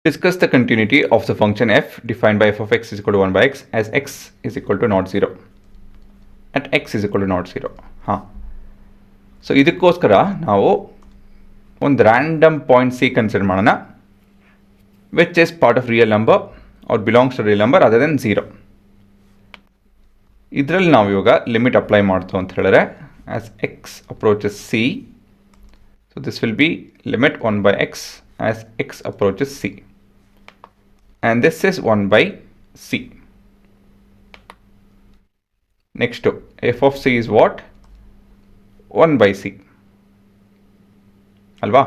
Discuss the continuity of the function f defined by f of x is equal to 1 by x as x is equal to not 0 at x is equal to not 0. ಹಾಂ, so ಇದಕ್ಕೋಸ್ಕರ ನಾವು ಒಂದು random point c consider ಮಾಡೋಣ which is part of real number or belongs to real number other than 0. ಇದರಲ್ಲಿ ನಾವು ಇವಾಗ limit apply ಮಾಡ್ತು ಅಂತ ಹೇಳಿದ್ರೆ as x approaches c, so this will be limit 1 by x as x approaches c, and this is 1 by c. Next to f of c is what? 1 by c ಅಲ್ವಾ?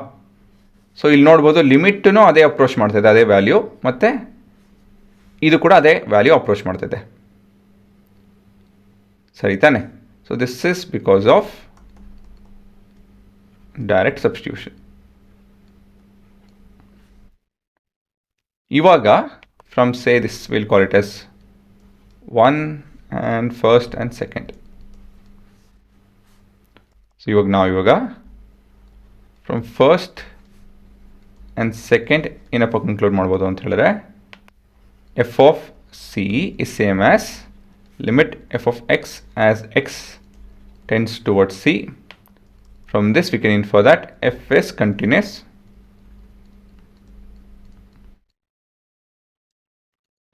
So ಇಲ್ಲಿ ನೋಡ್ಬೋದು ಲಿಮಿಟ್ನು ಅದೇ approach ಮಾಡ್ತಿದೆ, ಅದೇ value, ಮತ್ತು ಇದು ಕೂಡ ಅದೇ ವ್ಯಾಲ್ಯೂ ಅಪ್ರೋಚ್ ಮಾಡ್ತಿದೆ, ಸರಿ ತಾನೆ? So this is because of direct substitution. ಇವಾಗ from say this will call it as 1 and first and second. So ಇವಾಗ ಫ್ರಮ್ ಫಸ್ಟ್ ಆ್ಯಂಡ್ ಸೆಕೆಂಡ್ ಏನಪ್ಪ ಕನ್ಕ್ಲೂಡ್ ಮಾಡ್ಬೋದು ಅಂತ ಹೇಳಿದ್ರೆ f of c is same as limit f of x as x tends towards c. From this we can infer that f is continuous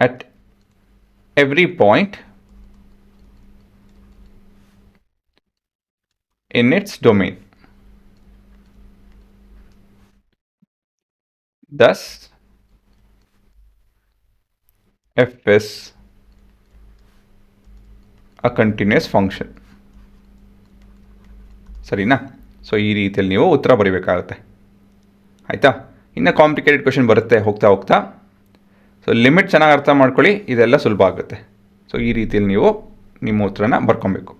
at every point in its domain. Thus, f is a continuous function. ಸರಿನಾ? So ಈ ರೀತಿಯಲ್ಲಿ ನೀವು ಉತ್ತರ ಬರೀಬೇಕಾಗುತ್ತೆ, ಆಯಿತಾ? ಇನ್ನು complicated question ಬರುತ್ತೆ ಹೋಗ್ತಾ ಹೋಗ್ತಾ. ಸೊ ಲಿಮಿಟ್ ಚೆನ್ನಾಗಿ ಅರ್ಥ ಮಾಡ್ಕೊಳ್ಳಿ, ಇದೆಲ್ಲ ಸುಲಭ ಆಗುತ್ತೆ. ಸೊ ಈ ರೀತಿಯಲ್ಲಿ ನೀವು ನಿಮ್ಮ ಉತ್ತರನ ಬರ್ಕೊಬೇಕು.